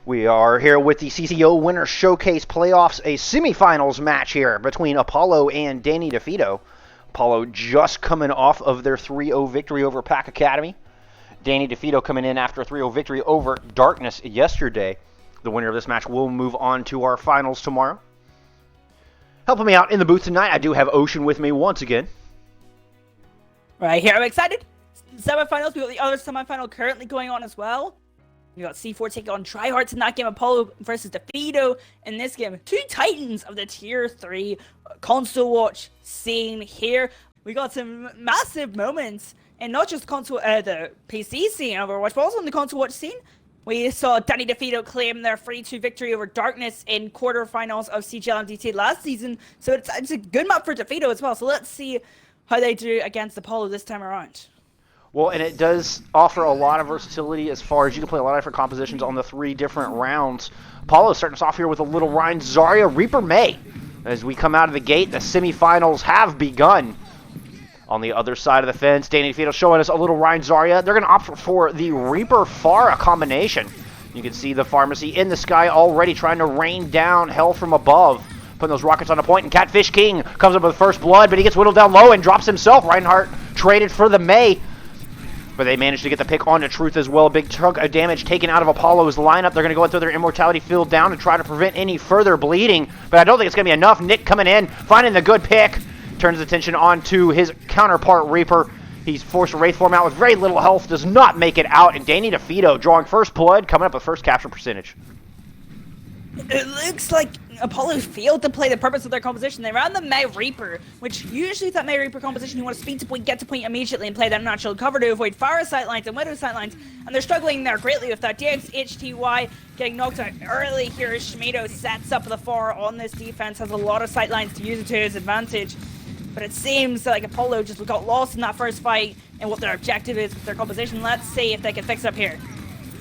We are here with the CCO Winner Showcase Playoffs, a semifinals match here between Apollo and Danny Defeato. Apollo just coming off of their 3-0 victory over Pack Academy. Danny Defeato coming in after a 3-0 victory over Darkness yesterday. The winner of this match will move on to our finals tomorrow. Helping me out in the booth tonight, I do have Ocean with me once again. Right here, I'm excited. Semifinals, we got the other semifinal currently going on as well. We got C4 taking on Tryhards in that game, Apollo versus Defeato in this game. Two titans of the Tier 3 console watch scene here. We got some massive moments, and not just the PC scene Overwatch, but also in the console watch scene. We saw Danny Defeato claim their 3-2 victory over Darkness in quarterfinals of CGL MDT last season, so it's a good map for Defeato as well. So let's see how they do against Apollo this time around. Well, and it does offer a lot of versatility as far as you can play a lot of different compositions on the 3 different rounds. Apollo starting us off here with a little Ryan Zarya Reaper May. As we come out of the gate, the semifinals have begun. On the other side of the fence, Danny Defeato showing us a little Ryan Zarya. They're going to opt for the Reaper Pharah combination. You can see the pharmacy in the sky already trying to rain down hell from above. Putting those rockets on a point, and Catfish King comes up with first blood, but he gets whittled down low and drops himself. Reinhardt traded for the May. But they managed to get the pick onto Truth as well. A big chunk of damage taken out of Apollo's lineup. They're going to go into their Immortality field down and try to prevent any further bleeding. But I don't think it's going to be enough. Nick coming in, finding the good pick. Turns his attention onto his counterpart, Reaper. He's forced to Wraith form out with very little health. Does not make it out. And Danny Defeato drawing first blood, coming up with first capture percentage. It looks like Apollo failed to play the purpose of their composition. They ran the May Reaper, which usually that May Reaper composition you want to speed to point, get to point immediately and play that natural cover to avoid Pharah sightlines and Widow sightlines, and they're struggling there greatly with that. DXHTY getting knocked out early here as Schmido sets up the 4 on this defense, has a lot of sightlines to use it to his advantage. But it seems like Apollo just got lost in that first fight and what their objective is with their composition. Let's see if they can fix it up here.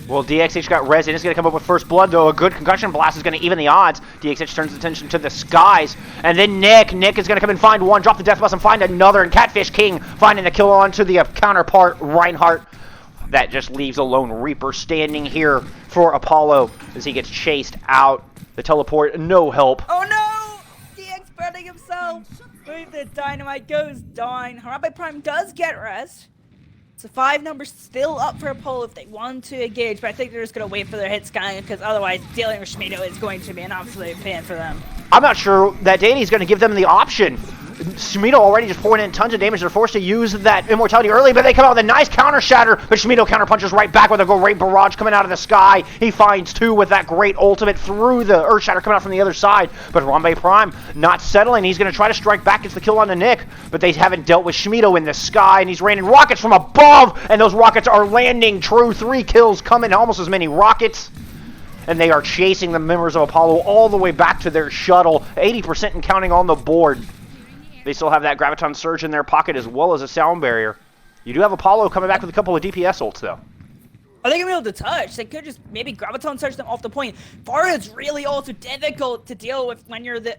Well, DXH got res, and it's going to come up with first blood, though. A good concussion blast is going to even the odds. DXH turns attention to the skies. And then Nick is going to come and find one, drop the death bus, and find another. And Catfish King finding the kill on to the counterpart, Reinhardt. That just leaves a lone Reaper standing here for Apollo as he gets chased out. The teleport, no help. Oh no! DX burning himself. Move the dynamite goes down. Harambe Prime does get res. So 5 numbers still up for Apollo if they want to engage, but I think they're just going to wait for their hit scan because otherwise dealing with Schmido is going to be an absolute pain for them. I'm not sure that Danny's going to give them the option. Schmido already just pouring in tons of damage. They're forced to use that immortality early, but they come out with a nice counter shatter, but Schmido counter punches right back with a great barrage coming out of the sky. He finds 2 with that great ultimate through the earth shatter coming out from the other side, but Harambe Prime not settling. He's going to try to strike back, gets the kill on the Nick, but they haven't dealt with Schmido in the sky, and he's raining rockets from above, and those rockets are landing true. 3 kills coming, almost as many rockets. And they are chasing the members of Apollo all the way back to their shuttle, 80% and counting on the board. They still have that Graviton Surge in their pocket as well as a Sound Barrier. You do have Apollo coming back with a couple of DPS ults, though. Are they going to be able to touch? They could just maybe Graviton Surge them off the point. Pharah is really also difficult to deal with when you're the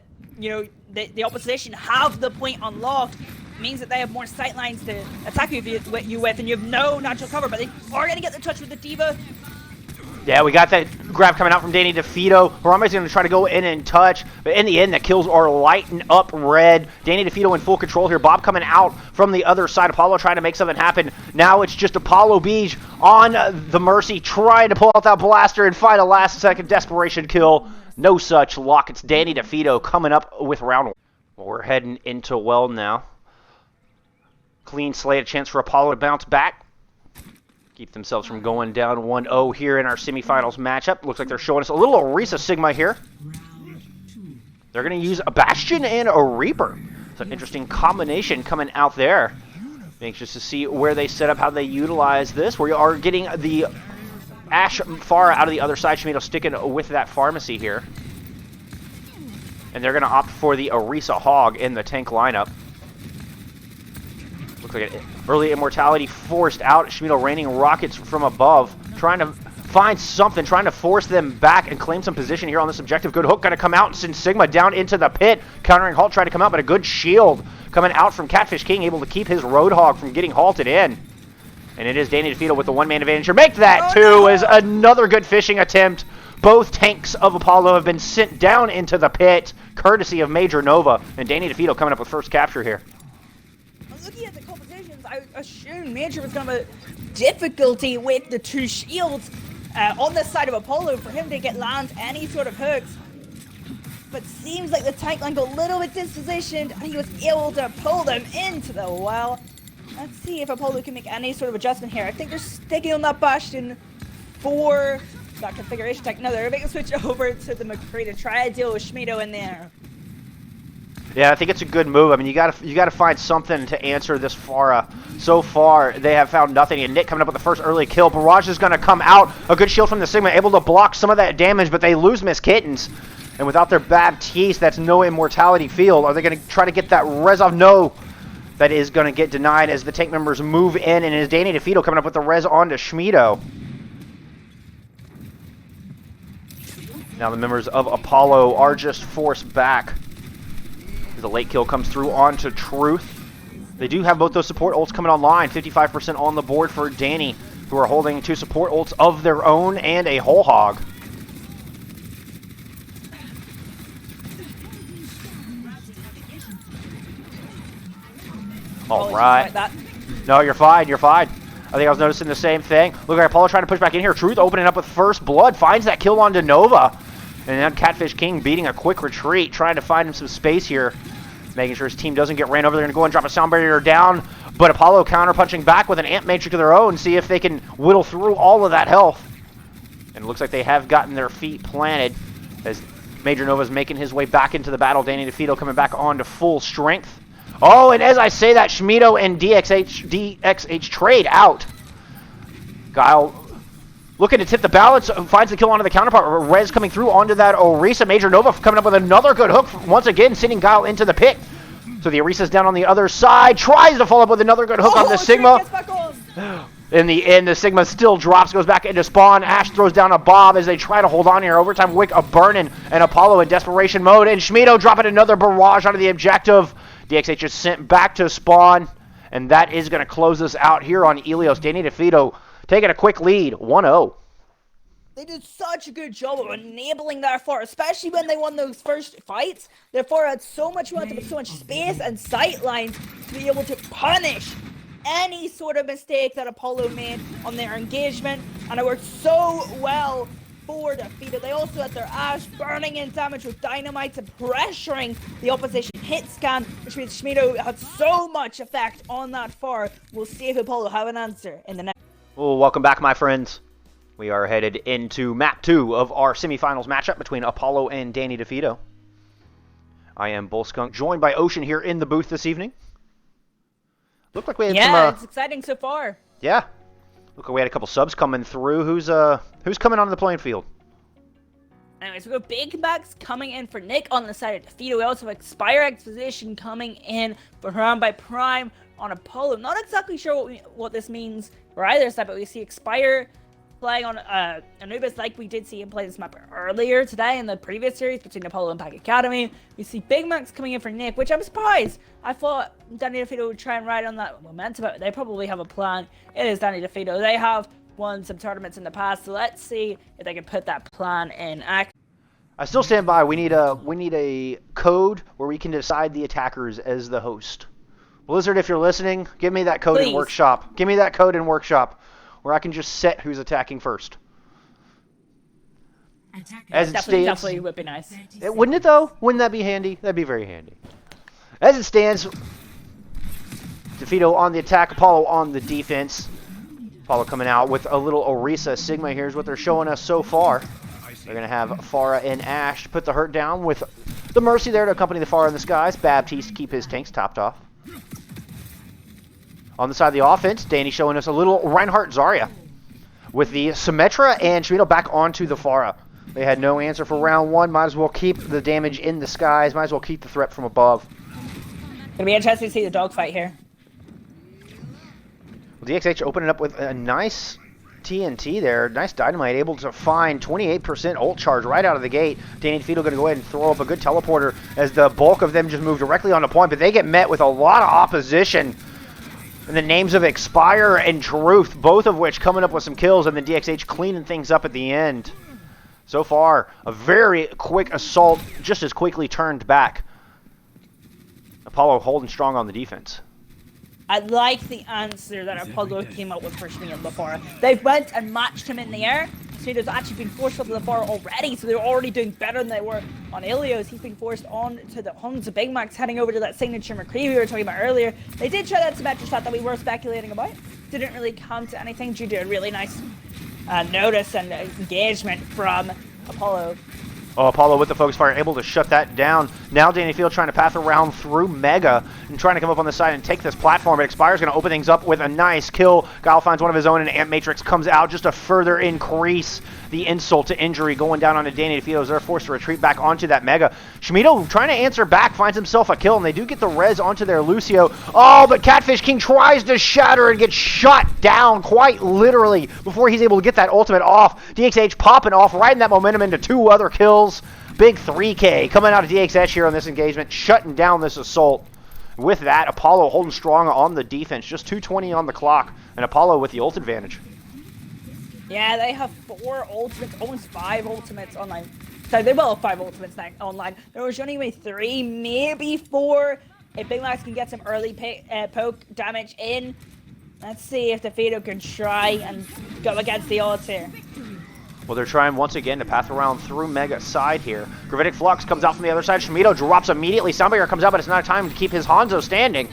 opposition have the point unlocked. It means that they have more sightlines to attack you with, and you have no natural cover, but they are going to get the touch with the D.Va. Yeah, we got that grab coming out from Danny Defeato. Harambe's going to try to go in and touch, but in the end, the kills are lighting up red. Danny Defeato in full control here. Bob coming out from the other side. Apollo trying to make something happen. Now it's just Apollo Beej on the Mercy, trying to pull out that blaster and find a last-second desperation kill. No such luck. It's Danny Defeato coming up with round 1. Well, we're heading into well now. Clean slate, a chance for Apollo to bounce back. Keep themselves from going down 1-0 here in our semifinals matchup. Looks like they're showing us a little Orisa Sigma here. They're going to use a Bastion and a Reaper. It's an interesting combination coming out there. Anxious to see where they set up, how they utilize this. We are getting the Ashe Pharah out of the other side. Schmido sticking with that pharmacy here. And they're going to opt for the Orisa Hog in the tank lineup. Looks like an early immortality forced out. Schmido raining rockets from above, trying to find something, trying to force them back and claim some position here on this objective. Good hook going to come out and send Sigma down into the pit. Countering Halt trying to come out, but a good shield coming out from Catfish King, able to keep his Roadhog from getting halted in. And it is Danny Defeato with the one-man advantage. Or make that two is another good fishing attempt Both tanks of Apollo have been sent down into the pit, courtesy of Major Nova. And Danny Defeato coming up with first capture here. Looking at the compositions, I assumed Major was going to have difficulty with the two shields on the side of Apollo for him to land any sort of hooks. But seems like the tank line got a little bit dispositioned and he was able to pull them into the well. Let's see if Apollo can make any sort of adjustment here. I think they're sticking on that Bastion for that configuration tech. No, they're making a switch over to the McCree to try to deal with Schmido in there. Yeah, I think it's a good move. I mean, you gotta find something to answer this Farah. So far, they have found nothing. And Nick coming up with the first early kill. Barrage is going to come out. A good shield from the Sigma, able to block some of that damage, but they lose Miss Kittens. And without their Baptiste, that's no immortality field. Are they going to try to get that Rezov? No. That is going to get denied as the tank members move in. And it is Danny Defeato coming up with the res onto Schmido. Now the members of Apollo are just forced back. The late kill comes through onto Truth. They do have both those support ults coming online. 55% on the board for Danny, who are holding two support ults of their own and a whole hog. All right. No, you're fine. You're fine. I think I was noticing the same thing. Look at Apollo trying to push back in here. Truth opening up with first blood. Finds that kill onto Nova. And then Catfish King beating a quick retreat. Trying to find him some space here. Making sure his team doesn't get ran over. They're going to go and drop a sound barrier down. But Apollo counter-punching back with an amp matrix of their own. See if they can whittle through all of that health. And it looks like they have gotten their feet planted. As Major Nova's making his way back into the battle. Danny Defeato coming back on to full strength. Oh, and as I say that, Schmido and DXH trade out. Guile looking to tip the balance, finds the kill onto the counterpart. Rez coming through onto that Orisa. Major Nova coming up with another good hook, once again sending Guile into the pit. So the Orisa's down on the other side, tries to follow up with another good hook on the Sigma. In the end, the Sigma still drops, goes back into spawn. Ash throws down a Bob as they try to hold on here. Overtime Wick, a Burnin, and Apollo in desperation mode. And Schmido dropping another barrage onto the objective. DXH is sent back to spawn, and that is going to close us out here on Ilios. Danny Defeato taking a quick lead, 1-0. They did such a good job of enabling that far, especially when they won those first fights. Therefore, had so much momentum, so much space and sight lines to be able to punish any sort of mistake that Apollo made on their engagement, and it worked so well for Defeato. They also had their Ash burning in damage with dynamite and pressuring the opposition hit scan, which means Schmido had so much effect on that far. We'll see if Apollo have an answer in the next. Well, welcome back, my friends. We are headed into map 2 of our semifinals matchup between Apollo and Danny Defeato. I am Bullskunk, joined by Ocean here in the booth this evening. Looked like we had some... it's exciting so far. Yeah. Look, we had a couple subs coming through. Who's coming onto the playing field? Anyways, we got Big Max coming in for Nick on the side of Defeato. We also have Expire Exposition coming in for Haram by Prime on Apollo. Not exactly sure what this means for either side, but we see Expire playing on Anubis like we did see him play this map earlier today in the previous series between Apollo and Pack Academy. We see Big Max coming in for Nick, which I'm surprised. I thought Danny Defeato would try and ride on that momentum, but they probably have a plan. It is Danny Defeato. They have won some tournaments in the past, so let's see if they can put that plan in action. I still stand by. We need a code where we can decide the attackers as the host. Blizzard, if you're listening, give me that code in Workshop. Give me that code in Workshop where I can just set who's attacking first. As it stands, definitely would be nice. Wouldn't it though? Wouldn't that be handy? That'd be very handy. As it stands, Defeato on the attack, Apollo on the defense. Apollo coming out with a little Orisa Sigma. Here's what they're showing us so far. They're going to have Farah and Ash to put the hurt down with the Mercy there to accompany the Farah in the skies. Baptiste to keep his tanks topped off. On the side of the offense, Danny showing us a little Reinhardt Zarya with the Symmetra and Schmido back onto the Farah. They had no answer for round 1. Might as well keep the damage in the skies. Might as well keep the threat from above. Gonna be interesting to see the dogfight here. Well, DXH opening up with a nice TNT there. Nice dynamite, able to find 28% ult charge right out of the gate. Danny Defeato going to go ahead and throw up a good teleporter as the bulk of them just move directly on the point, but they get met with a lot of opposition. And the names of Expire and Truth, both of which coming up with some kills, and then DXH cleaning things up at the end. So far, a very quick assault, just as quickly turned back. Apollo holding strong on the defense. I like the answer that Apollo came up with for Shmito before. They went and matched him in the air. Shmito's actually been forced up to the far already, so they're already doing better than they were on Ilios. He's been forced on to the Huns of Big Macs, heading over to that signature McCree we were talking about earlier. They did try that symmetric shot that we were speculating about. Didn't really come to anything due to a really nice notice and engagement from Apollo. Oh, Apollo with the focus fire, able to shut that down. Now Danny Field trying to path around through Mega and trying to come up on the side and take this platform. But Expire's going to open things up with a nice kill. Guile finds one of his own, and Ant Matrix comes out just to further increase the insult to injury going down onto Danny DeFito as they're forced to retreat back onto that Mega. Shmito trying to answer back, finds himself a kill, and they do get the res onto their Lucio. Oh, but Catfish King tries to shatter and gets shot down quite literally before he's able to get that ultimate off. DXH popping off, riding that momentum into 2 other kills. Big 3K coming out of DXH here on this engagement, shutting down this assault. With that, Apollo holding strong on the defense, just 2:20 on the clock, and Apollo with the ult advantage. Yeah, they have 4 ultimates, almost 5 ultimates online. So they will have 5 ultimates online. There was only maybe 3, maybe 4. If Big Max can get some early poke damage in, let's see if Defeato can try and go against the odds here. Well, they're trying once again to path around through Mega side here. Gravitic Flux comes out from the other side. Shmito drops immediately. Soundbarrier comes out, but it's not time to keep his Hanzo standing.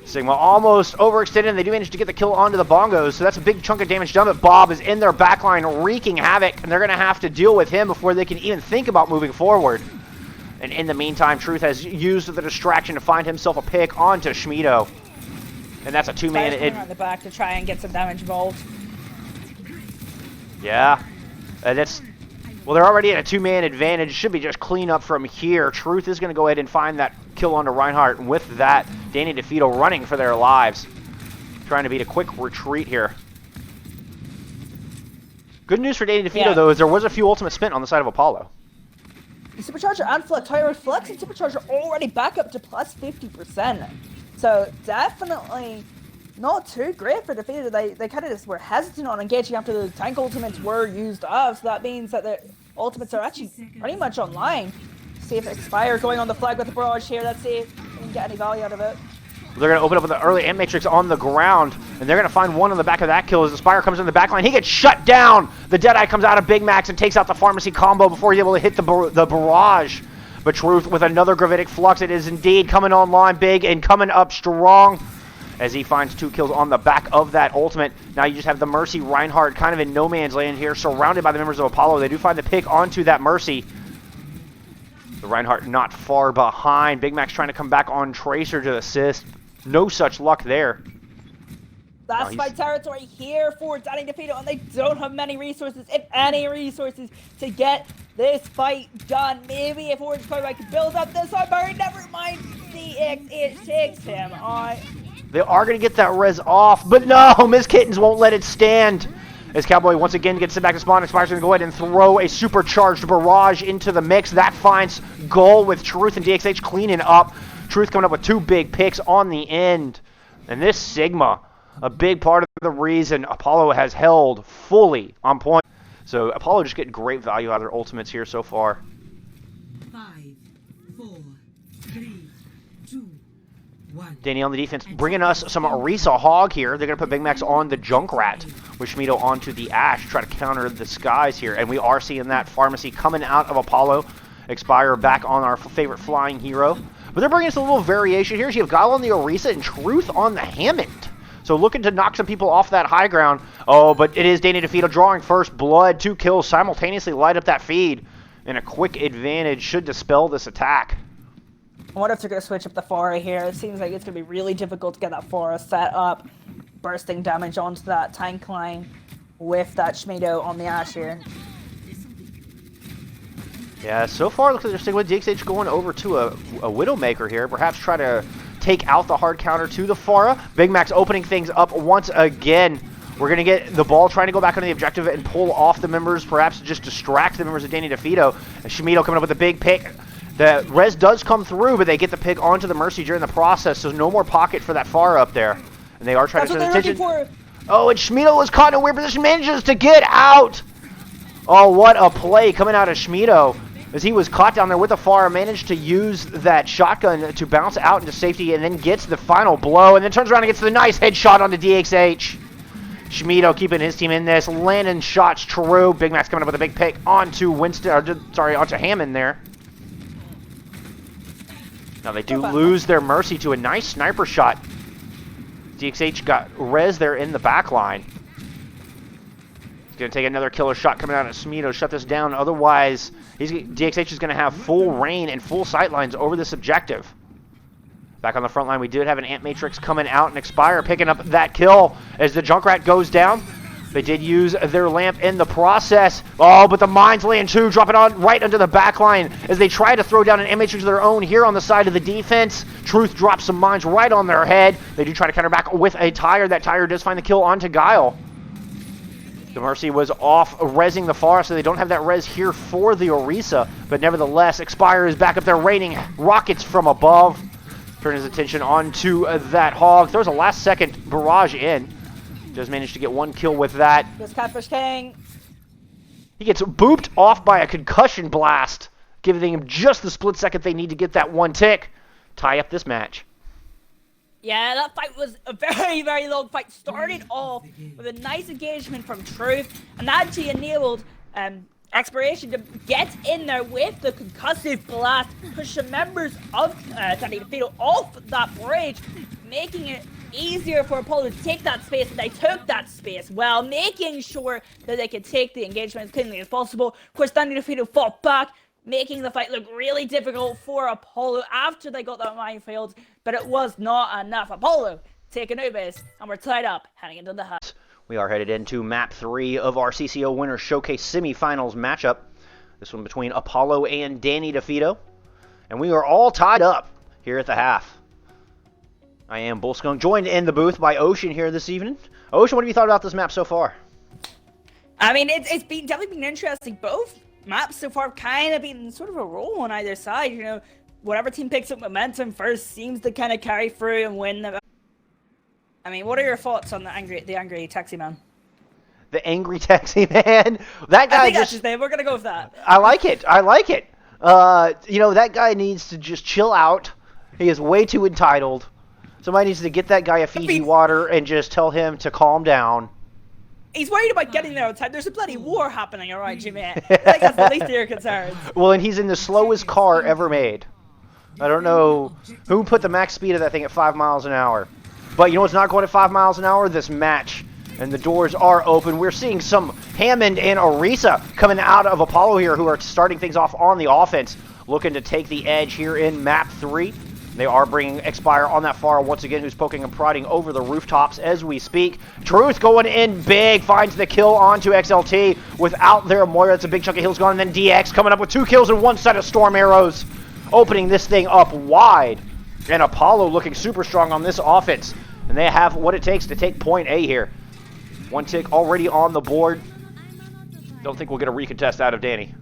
Sigma almost overextended, and they do manage to get the kill onto the bongos, so that's a big chunk of damage done, but Bob is in their backline wreaking havoc, and they're going to have to deal with him before they can even think about moving forward. And in the meantime, Truth has used the distraction to find himself a pick onto Shmito. And that's a 2-man... on the back to try and get some damage involved. Yeah. That's... Well, they're already at a 2-man advantage. Should be just clean up from here. Truth is going to go ahead and find that kill onto Reinhardt. And with that, Danny DeFito running for their lives. Trying to beat a quick retreat here. Good news for Danny DeFito, though, is there was a few ultimates spent on the side of Apollo. The Supercharger and Tyrant Flex and Supercharger already back up to plus 50%. So definitely not too great for Defeato. They kind of just were hesitant on engaging after the tank ultimates were used up, so that means that the ultimates are actually pretty much online. See if Expire going on the flag with the barrage here. Let's see if we can get any value out of it. They're going to open up with the early Ant Matrix on the ground, and they're going to find one on the back of that kill as the Spire comes in the back line. He gets shut down. The Deadeye comes out of Big Max and takes out the Pharmacy combo before he's able to hit the barrage. But Truth with another Gravitic Flux. It is indeed coming online big and coming up strong as he finds 2 kills on the back of that ultimate. Now you just have the Mercy Reinhardt kind of in no man's land here, surrounded by the members of Apollo. They do find the pick onto that Mercy. The Reinhardt not far behind. Big Max trying to come back on Tracer to assist. No such luck there. That's my territory here for Danny DeFeato, and they don't have many resources, if any resources, to get this fight done. Maybe if Orange Cloud could build up this armor, never mind. It takes him on. They are going to get that res off, but no, Miss Kittens won't let it stand. As Cowboy once again gets it back to spawn, Expire's going to go ahead and throw a supercharged barrage into the mix. That finds goal with Truth and DXH cleaning up. Truth coming up with 2 big picks on the end. And this Sigma, a big part of the reason Apollo has held fully on point. So Apollo just getting great value out of their ultimates here so far. 5, 4, 3, 2, 1. Danny on the defense, bringing us some Orisa Hog here. They're going to put Big Max on the Junkrat, with Shmito onto the Ash, try to counter the skies here. And we are seeing that Pharmacy coming out of Apollo. Expire back on our favorite flying hero. But they're bringing us a little variation here. So you have Guile on the Orisa and Truth on the Hammond. So looking to knock some people off that high ground. Oh, but it is Danny DeFeato drawing first blood. 2 kills simultaneously light up that feed. And a quick advantage should dispel this attack. I wonder if they're going to switch up the Fora here. It seems like it's going to be really difficult to get that Fora set up. Bursting damage onto that tank line with that Shmito on the Ash here. Yeah, so far it looks like they're sticking with DXH going over to a Widowmaker here. Perhaps try to take out the hard counter to the Fora. Big Max opening things up once again. We're going to get the ball trying to go back on the objective and pull off the members, perhaps just distract the members of Danny DeFeato. And Shmito coming up with a big pick. The res does come through, but they get the pick onto the Mercy during the process, so no more pocket for that Far up there. And they are trying to set attention. Oh, and Shmito was caught in a weird position, manages to get out. Oh, what a play coming out of Schmiedo. As he was caught down there with the Pharah, managed to use that shotgun to bounce out into safety and then gets the final blow and then turns around and gets the nice headshot onto DXH. Schmiedo keeping his team in this, landing shots true. Big Mac's coming up with a big pick onto onto Hammond there. Now they do lose their Mercy to a nice sniper shot. DXH got res there in the back line. He's going to take another killer shot coming out of Schmiedo, shut this down. Otherwise, DXH is going to have full reign and full sightlines over this objective. Back on the front line, we did have an Ant Matrix coming out and Expire picking up that kill as the Junkrat goes down. They did use their lamp in the process. Oh, but the mines land too, dropping on right under the back line as they try to throw down an Ant Matrix of their own here on the side of the defense. Truth drops some mines right on their head. They do try to counter back with a tire. That tire does find the kill onto Guile. The Mercy was off resing the Pharah, so they don't have that res here for the Orisa. But nevertheless, Expire is back up there raining rockets from above. Turn his attention onto that Hog. Throws a last second barrage in. Does manage to get one kill with that. This Catfish King. He gets booped off by a concussion blast, giving him just the split second they need to get that one tick. Tie up this match. Yeah, that fight was a very, very long fight. Started off with a nice engagement from Truth, and that actually enabled Expiration to get in there with the concussive blast, push the members of Danny Defeato off that bridge, making it easier for Apollo to take that space, and they took that space while making sure that they could take the engagement as cleanly as possible. Of course, Danny Defeato fought back, making the fight look really difficult for Apollo after they got that minefield, but it was not enough. Apollo taking over this, and we're tied up heading into the hut. We are headed into map 3 of our CCO Winner Showcase semifinals matchup. This one between Apollo and Danny Defeato. And we are all tied up here at the half. I am Bullskunk, joined in the booth by Ocean here this evening. Ocean, what have you thought about this map so far? I mean, it's definitely been interesting. Both maps so far have kind of been sort of a roll on either side. You know, whatever team picks up momentum first seems to kind of carry through and win the... I mean, what are your thoughts on the angry taxi man? The angry taxi man? That guy I think that's his name. We're going to go with that. I like it. I like it. You know, that guy needs to just chill out. He is way too entitled. Somebody needs to get that guy a Fiji water and just tell him to calm down. He's worried about getting there on time. There's a bloody war happening around you, man. I think that's the least of your concerns. Well, and he's in the slowest car ever made. I don't know who put the max speed of that thing at 5 miles an hour. But you know what's not going at 5 miles an hour? This match. And the doors are open. We're seeing some Hammond and Orisa coming out of Apollo here who are starting things off on the offense. Looking to take the edge here in map 3. They are bringing Expire on that far once again, who's poking and prodding over the rooftops as we speak. Truth going in big, finds the kill onto XLT without their Moira. It's a big chunk of heals gone, and then DX coming up with 2 kills and 1 set of Storm Arrows, opening this thing up wide. And Apollo looking super strong on this offense. And they have what it takes to take point A here. 1 tick already on the board. Don't think we'll get a recontest out of Danny.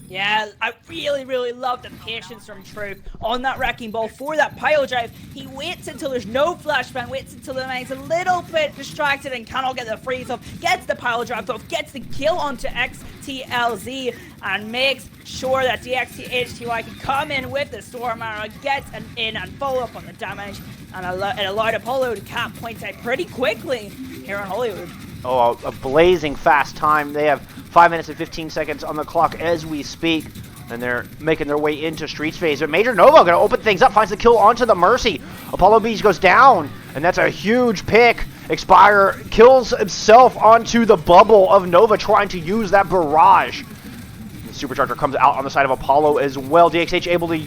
Yeah, I really, really love the patience from Truth on that wrecking ball for that pile drive. He waits until there's no flashbang, waits until the man's a little bit distracted and cannot get the freeze off, gets the pile drive off, gets the kill onto XTLZ, and makes sure that DXTHTY can come in with the Storm Arrow, get in and follow up on the damage, and it allowed Apollo to cap points out pretty quickly here in Hollywood. Oh, a blazing fast time. They have 5 minutes and 15 seconds on the clock as we speak. And they're making their way into Streets phase. But Major Nova going to open things up, finds the kill onto the Mercy. Apollo Beach goes down, and that's a huge pick. Expire kills himself onto the bubble of Nova, trying to use that barrage. The Supercharger comes out on the side of Apollo as well. DXH able to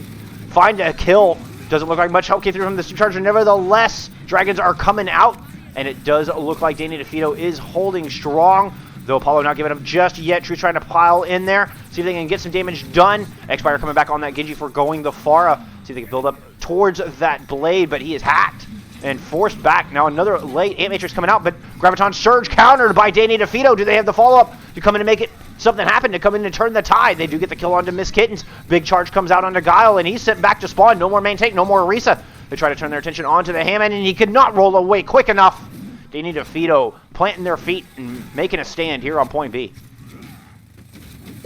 find a kill. Doesn't look like much help came through from the Supercharger. Nevertheless, Dragons are coming out. And it does look like Danny Defeato is holding strong, though Apollo not giving up just yet. Truth trying to pile in there, see if they can get some damage done. Expire coming back on that Genji for going the Pharah. See if they can build up towards that blade, but he is hacked and forced back. Now another late Ant Matrix coming out, but Graviton Surge countered by Danny Defeato. Do they have the follow-up to come in and make it something happen, to come in and turn the tide? They do get the kill onto Miss Kittens. Big charge comes out onto Guile, and he's sent back to spawn. No more main tank, no more Orisa. They try to turn their attention onto the Hammond, and he could not roll away quick enough. Danny Defeato planting their feet and making a stand here on point B.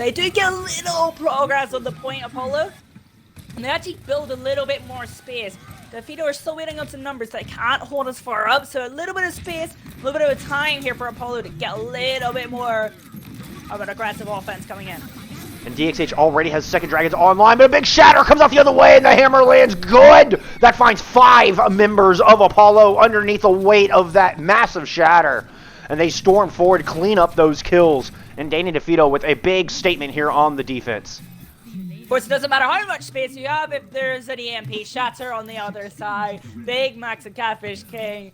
They do get a little progress on the point, Apollo. And they actually build a little bit more space. Defeato are still waiting on some numbers that can't hold us far up, so a little bit of space, a little bit of time here for Apollo to get a little bit more of an aggressive offense coming in. And DXH already has second dragons online, but a big shatter comes out the other way, and the hammer lands good. That finds 5 members of Apollo underneath the weight of that massive shatter. And they storm forward, clean up those kills. And Danny Defeato with a big statement here on the defense. Of course, it doesn't matter how much space you have if there's an EMP shatter on the other side. Big Max and Catfish King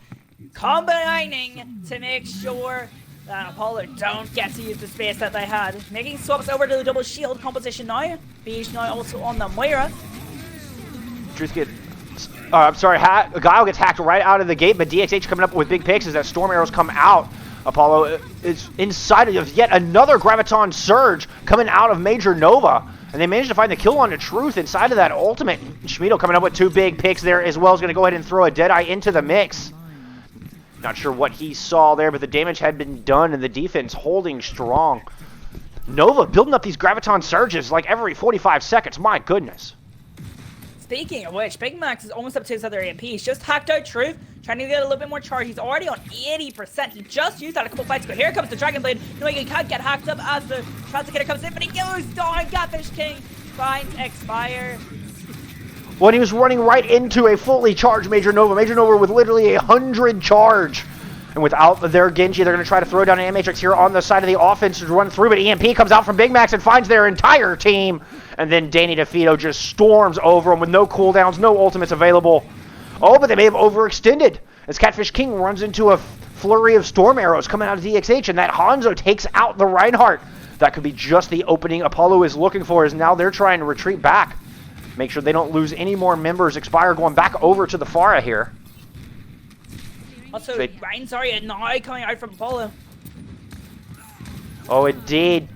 combining to make sure that Apollo don't get to use the space that they had. Making swaps over to the double shield composition now. Beige now also on the Moira. I'm sorry, Guile gets hacked right out of the gate, but DXH coming up with big picks as that storm arrows come out. Apollo is inside of yet another Graviton Surge coming out of Major Nova. And they managed to find the kill on the Truth inside of that ultimate. Schmiedo coming up with 2 big picks there as well. Is going to go ahead and throw a Deadeye into the mix. Not sure what he saw there, but the damage had been done and the defense holding strong. Nova building up these Graviton Surges like every 45 seconds. My goodness. Speaking of which, Big Max is almost up to his other EMP. He's just hacked out Truth, trying to get a little bit more charge. He's already on 80%. He just used that a couple fights ago. Here comes the Dragon Blade. No, he can't get hacked up as the Transicator comes in, but he goes down. Catfish King finds Expire. Well, he was running right into a fully charged Major Nova. Major Nova with literally 100 charge. And without their Genji, they're going to try to throw down an Matrix here on the side of the offense to run through. But EMP comes out from Big Max and finds their entire team. And then Danny Defeato just storms over them with no cooldowns, no ultimates available. Oh, but they may have overextended as Catfish King runs into a flurry of storm arrows coming out of DXH. And that Hanzo takes out the Reinhardt. That could be just the opening Apollo is looking for, as now they're trying to retreat back. Make sure they don't lose any more members. Expire going back over to the Pharah here. Also, Ryan Zarya now coming out from Apollo. Oh, indeed.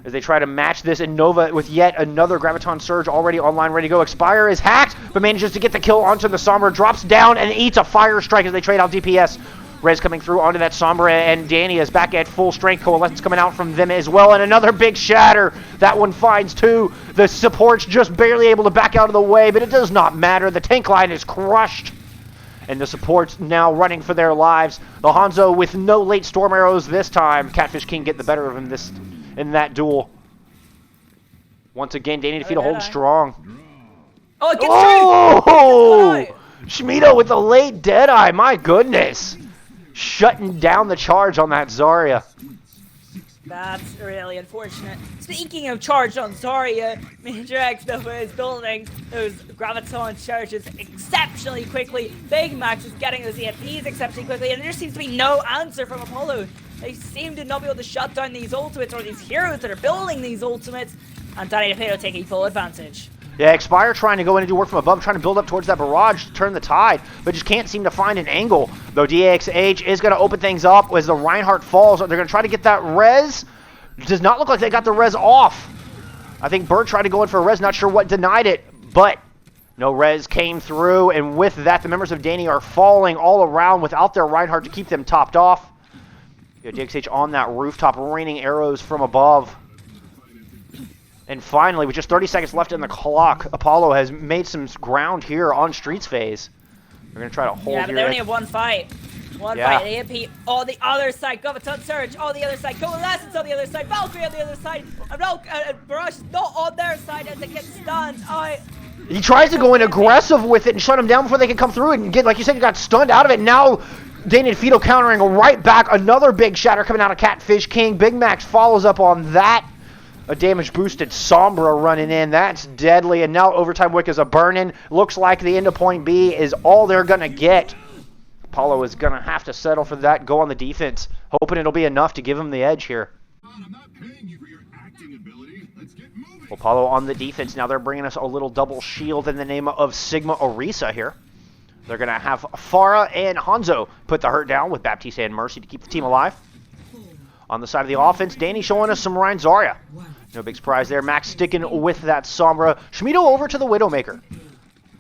As they try to match this, and Nova with yet another Graviton Surge already online, ready to go. Expire is hacked, but manages to get the kill onto the Sombra. Drops down and eats a Fire Strike as they trade out DPS. Rez coming through onto that Sombra, and Danny is back at full strength. Coalescence coming out from them as well, and another big shatter. That one finds 2. The support's just barely able to back out of the way, but it does not matter. The tank line is crushed. And the support's now running for their lives. The Hanzo with no late storm arrows this time. Catfish King get the better of him in that duel. Once again, Danny Defeato holds strong. Oh, it gets oh! Schmiedo with the late Deadeye. My goodness. Shutting down the charge on that Zarya. That's really unfortunate. Speaking of charge on Zarya, Major X Nova is building those Graviton charges exceptionally quickly. Big Max is getting those EMPs exceptionally quickly, and there seems to be no answer from Apollo. They seem to not be able to shut down these ultimates or these heroes that are building these ultimates, and Danny Defeato taking full advantage. Yeah, Expire trying to go in and do work from above, trying to build up towards that barrage to turn the tide, but just can't seem to find an angle. Though DXH is going to open things up as the Reinhardt falls. They're going to try to get that res. Does not look like they got the res off. I think Bird tried to go in for a res, not sure what denied it, but no res came through, and with that, the members of Danny are falling all around without their Reinhardt to keep them topped off. Yeah, DXH on that rooftop, raining arrows from above. And finally, with just 30 seconds left in the clock, Apollo has made some ground here on Streets phase. They're going to try to hold here. Yeah, but they only have one fight. One fight. AMP on the other side. Graviton Surge on the other side. Coalescence on the other side. Valkyrie on the other side. Barrage is not on their side as they get stunned. He tries to go in aggressive with it and shut him down before they can come through and get, like you said, he got stunned out of it. Now, Danny Defeato countering right back. Another big shatter coming out of Catfish King. Big Max follows up on that. A damage-boosted Sombra running in. That's deadly. And now Overtime Wick is a burning. Looks like the end of point B is all they're going to get. Apollo is going to have to settle for that, go on the defense, hoping it'll be enough to give him the edge here. Apollo on the defense. Now they're bringing us a little double shield in the name of Sigma Orisa here. They're going to have Pharah and Hanzo put the hurt down with Baptiste and Mercy to keep the team alive. On the side of the offense, Danny showing us some Ryan Zarya. No big surprise there. Max sticking with that Sombra. Schmiedo over to the Widowmaker.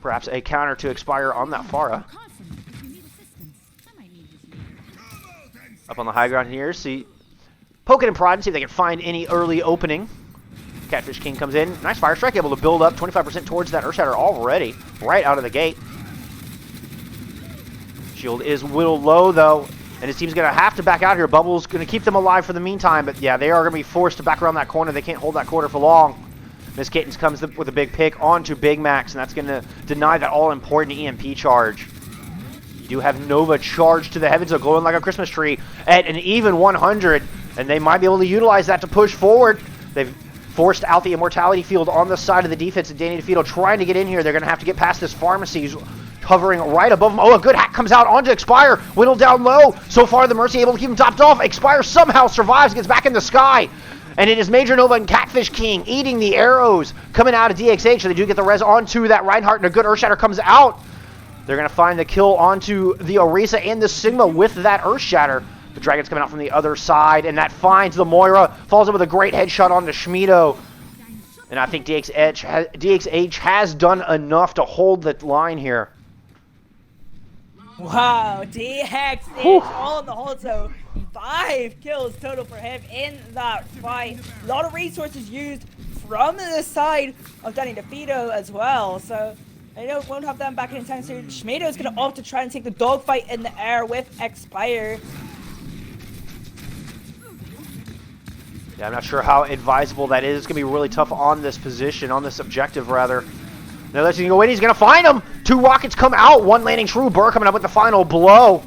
Perhaps a counter to Expire on that Pharah. Up on the high ground here, see, poking and prodding, see if they can find any early opening. Catfish King comes in. Nice fire strike, able to build up 25% towards that Earth Shatter already, right out of the gate. Shield is whittled low, though, and his team's going to have to back out here. Bubble's going to keep them alive for the meantime, but yeah, they are going to be forced to back around that corner. They can't hold that corner for long. Miss Kittens comes with a big pick onto Big Max, and that's going to deny that all-important EMP charge. You do have Nova charged to the heavens, so glowing like a Christmas tree at an even 100, and they might be able to utilize that to push forward. They've forced out the Immortality Field on the side of the defense, and Danny Defeato trying to get in here. They're going to have to get past this pharmacy. He's hovering right above him. Oh, a good hack comes out onto Expire. Whittled down low. So far, the Mercy able to keep him topped off. Expire somehow survives, gets back in the sky. And it is Major Nova and Catfish King eating the arrows coming out of DXH. So they do get the res onto that Reinhardt, and a good Earthshatter comes out. They're going to find the kill onto the Orisa and the Sigma with that Earthshatter. The Dragon's coming out from the other side, and that finds the Moira. Falls in with a great headshot onto Schmido. And I think DXH has done enough to hold the line here. Wow, DXH on the hold, so 5 kills total for him in that fight. A lot of resources used from the side of Danny Defeato as well, so they won't have them back in time soon. Schmido's going to opt to try and take the dogfight in the air with Expire. Yeah, I'm not sure how advisable that is. It's going to be really tough on this position, on this objective, rather. Now let's go in. He's going to find him. 2 rockets come out. 1 landing true. Burr coming up with the final blow.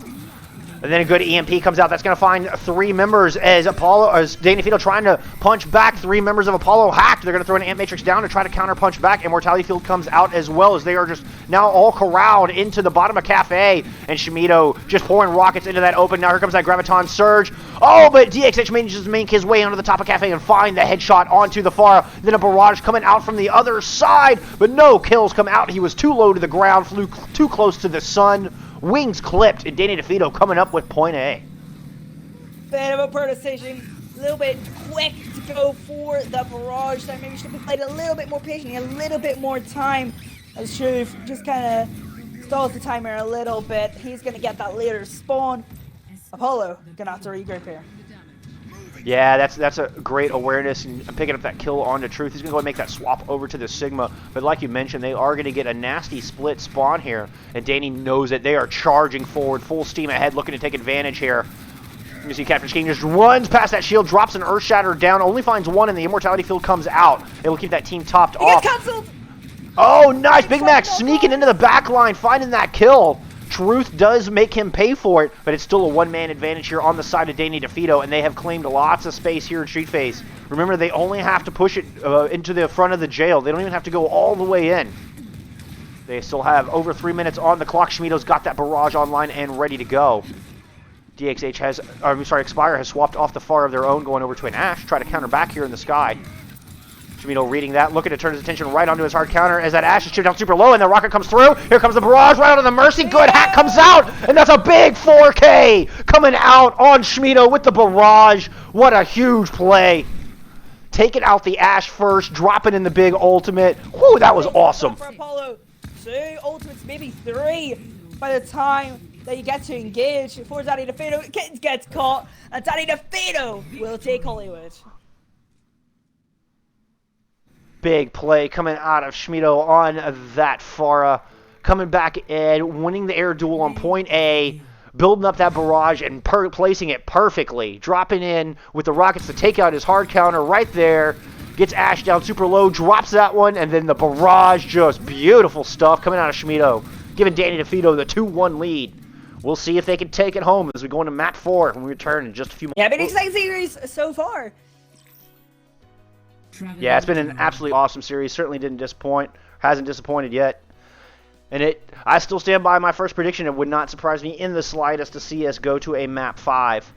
And then a good EMP comes out. That's going to find 3 members as Danny Defeato trying to punch back. 3 members of Apollo hacked. They're going to throw an Ant Matrix down to try to counter punch back. Immortality Field comes out as well, as they are just now all corralled into the bottom of Cafe. And Schmido just pouring rockets into that open. Now here comes that Graviton Surge. Oh, but DXH manages to make his way onto the top of Cafe and find the headshot onto the Pharah. Then a barrage coming out from the other side. But no kills come out. He was too low to the ground, flew too close to the sun. Wings clipped, and Danny Defeato coming up with point A. Bit of a poor decision. A little bit quick to go for the barrage. So maybe should have played a little bit more patiently, a little bit more time. As Sharif just kind of stalls the timer a little bit. He's going to get that later spawn. Apollo going to have to regroup here. Yeah, that's a great awareness, and picking up that kill onto Truth. He's going to go and make that swap over to the Sigma. But like you mentioned, they are going to get a nasty split spawn here, and Danny knows it. They are charging forward, full steam ahead, looking to take advantage here. You see Captain King just runs past that shield, drops an Earthshatter down, only finds 1, and the Immortality Field comes out. It will keep that team topped off. Cancelled! Oh, nice! Big Max sneaking into the back line, finding that kill. Truth does make him pay for it, but it's still a one-man advantage here on the side of Danny Defeato, and they have claimed lots of space here in Street Phase. Remember, they only have to push it into the front of the jail. They don't even have to go all the way in. They still have over 3 minutes on the clock. Schmido's got that barrage online and ready to go. Expire has swapped off the far of their own, going over to an Ash, try to counter back here in the sky. Schmido reading that, looking to turn his attention right onto his hard counter as that Ash is chipped down super low, and the rocket comes through. Here comes the barrage right onto the Mercy. Good hack comes out, and that's a big 4K coming out on Schmido with the barrage. What a huge play. Taking out the Ash first, dropping in the big ultimate. Whew, that was awesome. For Apollo, 2 ultimates, maybe 3 by the time that you get to engage. For Danny Defeato, Kittens gets caught, and Danny Defeato will take Hollywood. Big play coming out of Schmido on that Pharah. Coming back and winning the air duel on point A. Building up that barrage and placing it perfectly. Dropping in with the rockets to take out his hard counter right there. Gets Ash down super low. Drops that one. And then the barrage. Just beautiful stuff coming out of Schmido. Giving Danny Defeato the 2-1 lead. We'll see if they can take it home as we go into map 4 when we return in just a few moments. Yeah, been an exciting series so far. Yeah, it's been an absolutely awesome series. Certainly didn't disappoint. Hasn't disappointed yet. And I still stand by my first prediction. It would not surprise me in the slightest to see us go to a map 5.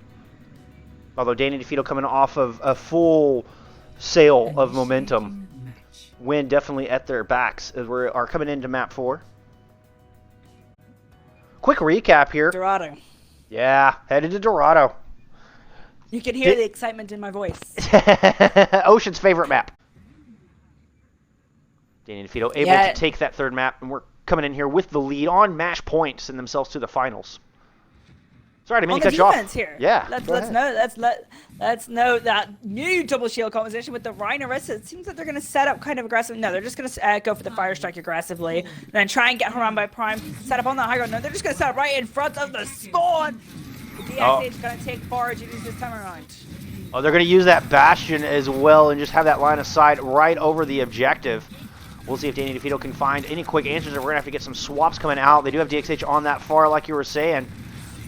Although Danny Defeato coming off of a full sale of momentum. Win definitely at their backs as we are coming into map 4. Quick recap here. Dorado. Yeah, headed to Dorado. You can hear the excitement in my voice. Ocean's favorite map. Danny Defeato able to take that 3rd map, and we're coming in here with the lead on match points and themselves to the finals. Sorry, I didn't mean On to the cut you off. defense here. Yeah, go Let's ahead. let's note that new double shield composition with the Rhinoceros. It seems that they're gonna set up kind of aggressive. No, they're just gonna go for the fire strike aggressively, and then try and get around by Prime. Set up on the high ground. No, they're just gonna set up right in front of the spawn. The DXH is gonna take far duties this time around. Oh, they're going to use that Bastion as well and just have that line of sight right over the objective. We'll see if Danny DeFeato can find any quick answers, or we're going to have to get some swaps coming out. They do have DXH on that far, like you were saying.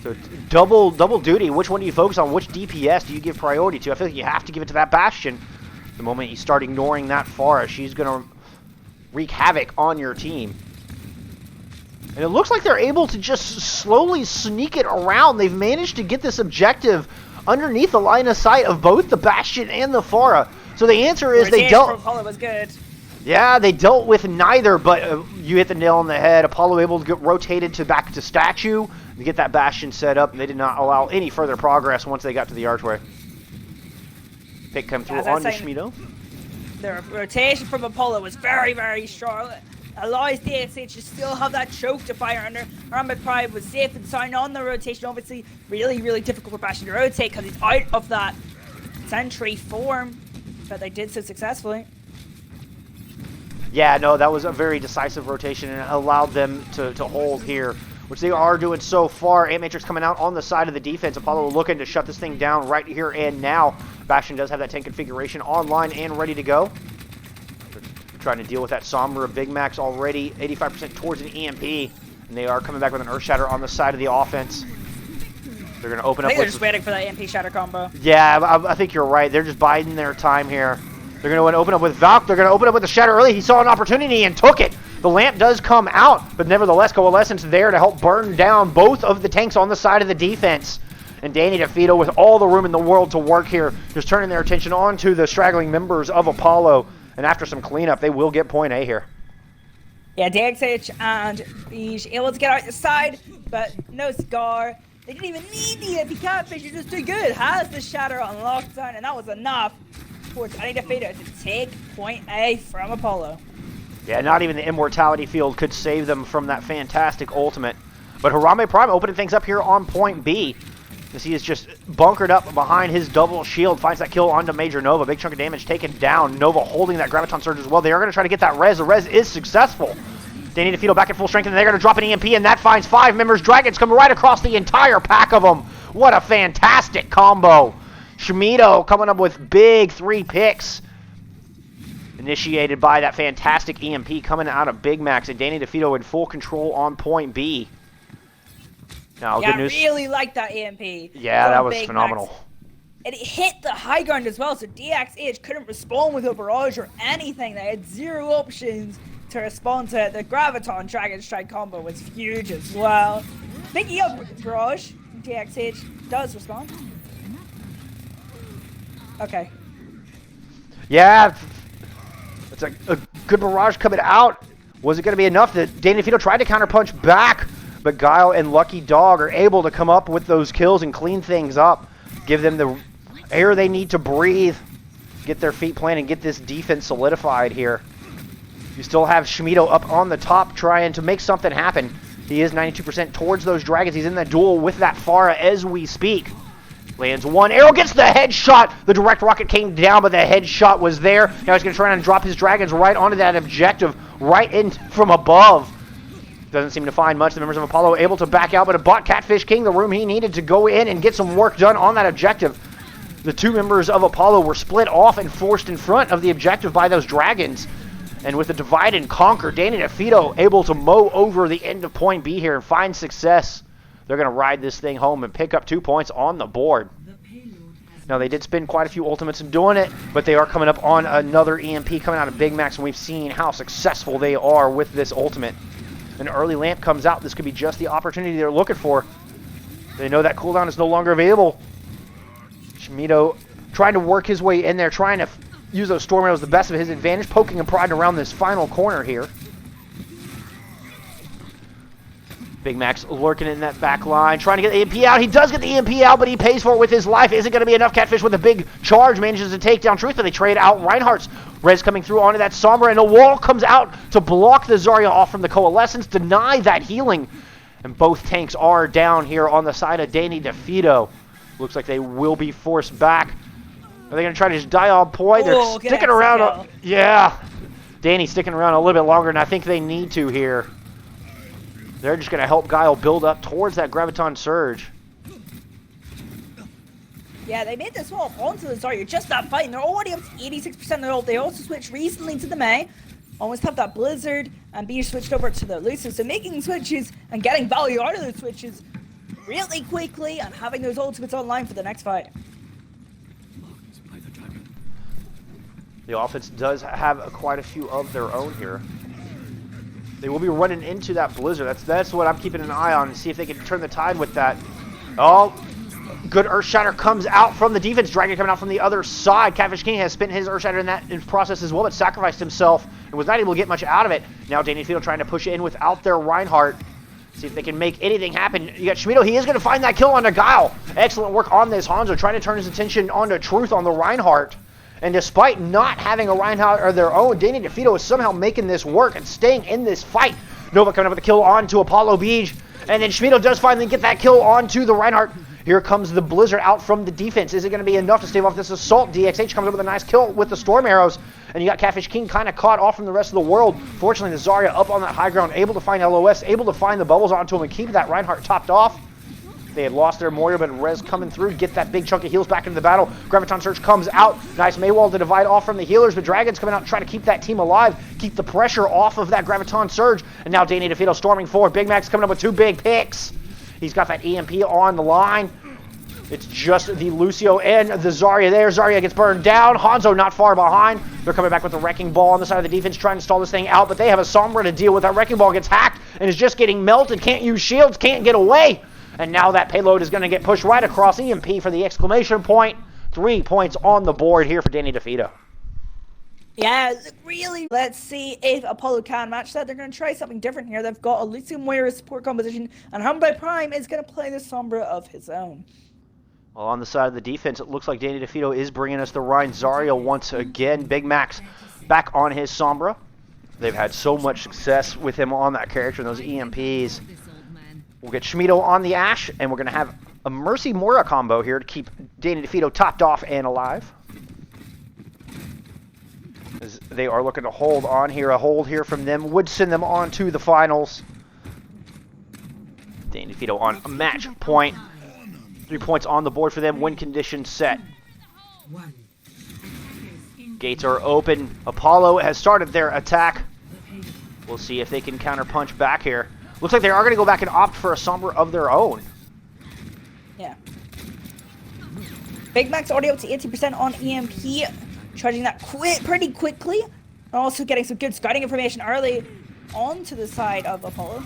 So double duty. Which one do you focus on? Which DPS do you give priority to? I feel like you have to give it to that Bastion the moment you start ignoring that Pharah. She's going to wreak havoc on your team. And it looks like they're able to just slowly sneak it around. They've managed to get this objective underneath the line of sight of both the Bastion and the Pharah. So the answer is they dealt... Apollo was good. Yeah, they dealt with neither, but you hit the nail on the head. Apollo able to get rotated back to statue to get that Bastion set up, and they did not allow any further progress once they got to the archway. Pick come through on Schmido. The rotation from Apollo was very, very strong. Allows DXH to still have that choke to fire under. Armored Pride was safe and sound on the rotation. Obviously, really, really difficult for Bastion to rotate because he's out of that sentry form, but they did so successfully. Yeah, no, that was a very decisive rotation and it allowed them to hold here, which they are doing so far. Ant Matrix coming out on the side of the defense. Apollo looking to shut this thing down right here and now. Bastion does have that tank configuration online and ready to go. Trying to deal with that Sombra. Big Mac's already 85% towards an EMP, and they are coming back with an Earth Shatter on the side of the offense. They're going to open up. I think they're just waiting for that EMP Shatter combo. Yeah, I think you're right. They're just biding their time here. They're going to open up with Valk. They're going to open up with the Shatter early. He saw an opportunity and took it. The lamp does come out, but nevertheless, Coalescence there to help burn down both of the tanks on the side of the defense. And Danny DeFeato with all the room in the world to work here, just turning their attention on to the straggling members of Apollo. And after some cleanup, they will get point A here. Yeah, DXH and Beige able to get out the side, but no Scar. They didn't even need the EMP Catfish. You're just too good. Has the Shatter on lockdown, and that was enough for Danny DeFeato to take point A from Apollo. Yeah, not even the Immortality Field could save them from that fantastic ultimate. But Harambe Prime opening things up here on point B. As he is just bunkered up behind his double shield, finds that kill onto Major Nova. Big chunk of damage taken down. Nova holding that Graviton Surge as well. They are going to try to get that res. The res is successful. Danny DeFeato back at full strength, and they're going to drop an EMP, and that finds 5 members. Dragons come right across the entire pack of them. What a fantastic combo. Schmido coming up with big 3 picks. Initiated by that fantastic EMP coming out of Big Max, and Danny DeFeato in full control on point B. Now, yeah, good news. I really like that EMP. Yeah, that was phenomenal. Max. And it hit the high ground as well, so DXH couldn't respond with a barrage or anything. They had 0 options to respond to it. The Graviton Dragon Strike combo was huge as well. Speaking of barrage, DXH does respond. Okay. Yeah, it's a good barrage coming out. Was it going to be enough? That Danny DeFeato tried to counterpunch back, but Guile and Lucky Dog are able to come up with those kills and clean things up. Give them the air they need to breathe, get their feet planted, and get this defense solidified here. You still have Schmido up on the top trying to make something happen. He is 92% towards those dragons. He's in that duel with that Pharah as we speak. Lands 1 arrow, gets the headshot. The direct rocket came down, but the headshot was there. Now he's going to try and drop his dragons right onto that objective, right in from above. Doesn't seem to find much. The members of Apollo able to back out, but it bought Catfish King the room he needed to go in and get some work done on that objective. The 2 members of Apollo were split off and forced in front of the objective by those dragons. And with the divide and conquer, Danny DeFeato able to mow over the end of point B here and find success. They're going to ride this thing home and pick up 2 points on the board. Now, they did spend quite a few ultimates in doing it, but they are coming up on another EMP coming out of Big Max, and we've seen how successful they are with this ultimate. An early lamp comes out. This could be just the opportunity they're looking for. They know that cooldown is no longer available. Schmido trying to work his way in there, trying to use those storm arrows the best of his advantage, poking and prodding around this final corner here. Big Max lurking in that back line, trying to get the EMP out. He does get the EMP out, but he pays for it with his life. Isn't going to be enough. Catfish with a big charge manages to take down Truth, but they trade out Reinhardt's. Res coming through onto that Sombra, and a wall comes out to block the Zarya off from the Coalescence, deny that healing. And both tanks are down here on the side of Danny Defeato. Looks like they will be forced back. Are they going to try to just die on point? They're Oh, good sticking around. CCO. Yeah. Danny's sticking around a little bit longer, and I think they need to here. They're just going to help Guile build up towards that Graviton Surge. Yeah, they made this swap onto the Zarya, just that fight, and they're already up to 86% of their ult. They also switched recently to the Mei, almost have that Blizzard, and B switched over to the Lucio, so making switches and getting value out of those switches really quickly and having those ultimates online for the next fight. The offense does have quite a few of their own here. They will be running into that Blizzard. That's what I'm keeping an eye on and see if they can turn the tide with that. Oh, good Earthshatter comes out from the defense. Dragon coming out from the other side. Catfish King has spent his Earthshatter in that process as well, but sacrificed himself and was not able to get much out of it. Now Danny Defeato trying to push in without their Reinhardt. See if they can make anything happen. You got Schmido. He is going to find that kill onto Guile. Excellent work on this. Hanzo trying to turn his attention onto Truth on the Reinhardt. And despite not having a Reinhardt of their own, Danny Defeato is somehow making this work and staying in this fight. Nova coming up with a kill onto Apollo Beach. And then Schmido does finally get that kill onto the Reinhardt. Here comes the Blizzard out from the defense. Is it going to be enough to stave off this assault? DXH comes up with a nice kill with the Storm Arrows. And you got Catfish King kind of caught off from the rest of the world. Fortunately, the Zarya up on that high ground, able to find LOS, able to find the bubbles onto him and keep that Reinhardt topped off. They had lost their Moira, but Rez coming through, get that big chunk of heals back into the battle. Graviton Surge comes out. Nice Maywall to divide off from the healers, but Dragon's coming out to try to keep that team alive, keep the pressure off of that Graviton Surge. And now Danny Defeato storming forward. Big Mac's coming up with two big picks. He's got that EMP on the line. It's just the Lucio and the Zarya there. Zarya gets burned down. Hanzo not far behind. They're coming back with the Wrecking Ball on the side of the defense, trying to stall this thing out, but they have a Sombra to deal with. That Wrecking Ball gets hacked and is just getting melted. Can't use shields, can't get away. And now that payload is going to get pushed right across EMP for the exclamation point. 3 points on the board here for Danny Defeato. Yeah, really, let's see if Apollo can match that. They're going to try something different here. They've got a Lucio Moira support composition, and Humbai Prime is going to play the Sombra of his own. Well, on the side of the defense, it looks like Danny Defeato is bringing us the Ryan Zarya once again. Big Max back on his Sombra. They've had so much success with him on that character and those EMPs. We'll get Schmido on the Ashe, and we're going to have a Mercy Moira combo here to keep Danny Defeato topped off and alive. As they are looking to hold on here. A hold here from them would send them on to the finals. Danny Defeato on a match point. 3 points on the board for them. Win condition set. Gates are open. Apollo has started their attack. We'll see if they can counterpunch back here. Looks like they are going to go back and opt for a Sombra of their own. Yeah. Big Mac's already up to 80% on EMP, charging that pretty quickly, and also getting some good scouting information early onto the side of Apollo.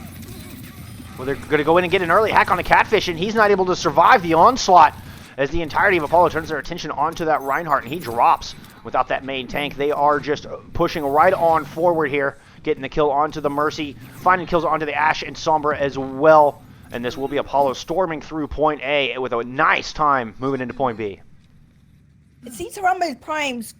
Well, they're going to go in and get an early hack on the Catfish, and he's not able to survive the onslaught as the entirety of Apollo turns their attention onto that Reinhardt, and he drops without that main tank. They are just pushing right on forward here, getting the kill onto the Mercy, finding kills onto the Ashe and Sombra as well. And this will be Apollo storming through point A with a nice time moving into point B. It seems Harambe's Prime's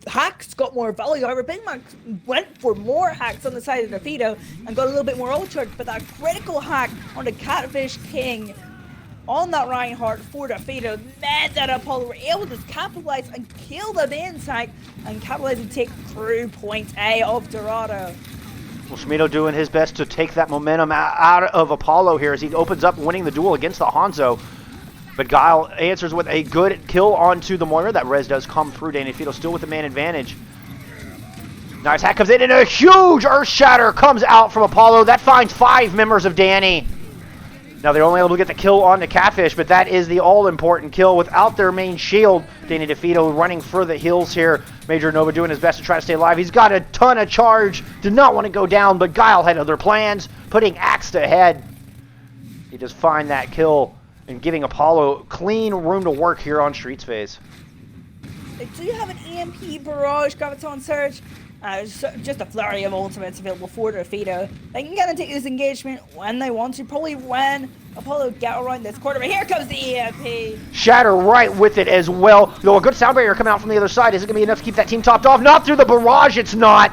hacks got more value. However, Big Mac went for more hacks on the side of Defeato and got a little bit more ult charge, but that critical hack on the Catfish King on that Reinhardt for Defeato meant that Apollo were able to capitalize and kill the main tank and capitalize and take through point A of Dorado. Well, Schmido doing his best to take that momentum out of Apollo here as he opens up winning the duel against the Hanzo. But Guile answers with a good kill onto the Moira. That res does come through. Danny Defeato still with the man advantage. Nice hack comes in and a huge Earth Shatter comes out from Apollo. That finds 5 members of Danny. Now they're only able to get the kill on the Catfish, but that is the all-important kill without their main shield. Danny Defeato running for the hills here. Major Nova doing his best to try to stay alive. He's got a ton of charge. Did not want to go down, but Guile had other plans, putting axe to head. He does find that kill and giving Apollo clean room to work here on Streets phase. They do have an EMP barrage, Graviton Surge, just a flurry of ultimates available for Defeato. They can kind of take this engagement when they want to, probably when Apollo get around this corner, but here comes the EMP. Shatter right with it as well. Though a good sound barrier coming out from the other side. Is it going to be enough to keep that team topped off? Not through the barrage, it's not.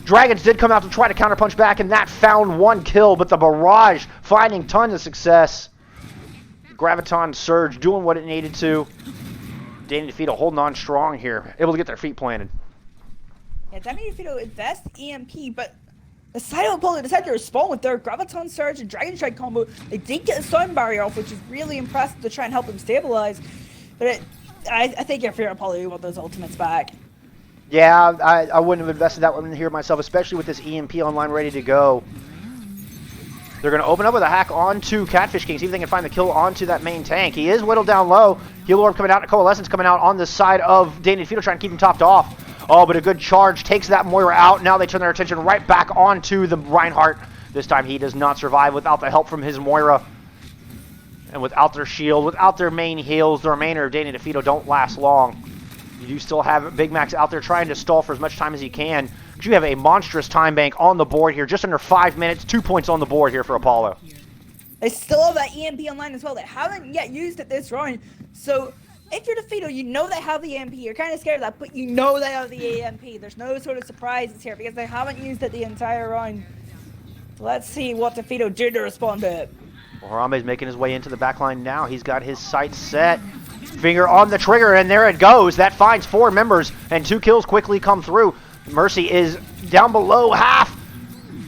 Dragons did come out to try to counterpunch back, and that found one kill, but the Barrage finding tons of success. Graviton Surge doing what it needed to. Danny Defeato holding on strong here, able to get their feet planted. Yeah, Danny Defeato invests EMP, but the Silent Polo decided to respond with their Graviton Surge and Dragon Strike combo. They did get a Stone Barrier off, which is really impressive to try and help them stabilize. But I think if you're Apollo, you want those ultimates back. Yeah, I wouldn't have invested that one in here myself, especially with this EMP online ready to go. They're going to open up with a hack onto Catfish King, see if they can find the kill onto that main tank. He is whittled down low. Heal Orb coming out, Coalescence coming out on the side of Danny Defeato, trying to keep him topped off. Oh, but a good charge takes that Moira out. Now they turn their attention right back onto the Reinhardt. This time he does not survive without the help from his Moira. And without their shield, without their main heals, the remainder of Danny Defeato don't last long. You do still have Big Max out there trying to stall for as much time as he can. But you have a monstrous time bank on the board here, just under 5 minutes, 2 points on the board here for Apollo. They still have that EMP online as well. They haven't yet used it this round. So if you're Defeato, you know they have the EMP. You're kind of scared of that, but you know they have the EMP. There's no sort of surprises here because they haven't used it the entire round. Let's see what Defeato do to respond to it. Well, Harambe's making his way into the back line now. He's got his sights set. Finger on the trigger, and there it goes. That finds 4 members, and 2 kills quickly come through. Mercy is down below half.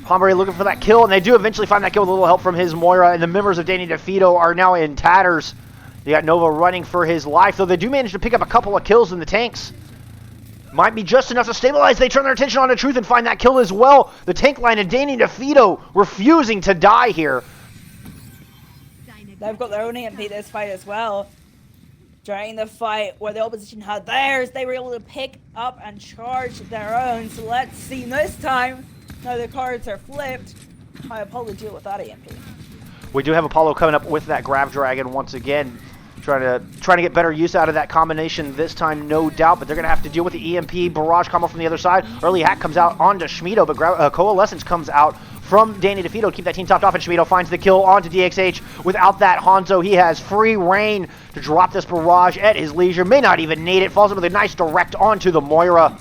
Harambe looking for that kill, and they do eventually find that kill with a little help from his Moira, and the members of Danny Defeato are now in tatters. They got Nova running for his life, though they do manage to pick up a couple of kills in the tanks. Might be just enough to stabilize. They turn their attention on the Truth and find that kill as well. The tank line of Danny Defeato refusing to die here. They've got their own EMP this fight as well. During the fight where the opposition had theirs, they were able to pick up and charge their own. So let's see this time. Now the cards are flipped. I Apollo deal with that EMP. We do have Apollo coming up with that Grav Dragon once again. Trying to get better use out of that combination this time, no doubt. But they're going to have to deal with the EMP barrage combo from the other side. Early hack comes out onto Schmido, but Coalescence comes out from Danny Defeato to keep that team topped off, and Schmido finds the kill onto DXH. Without that Hanzo, he has free reign to drop this barrage at his leisure. May not even need it. Falls in with a nice direct onto the Moira.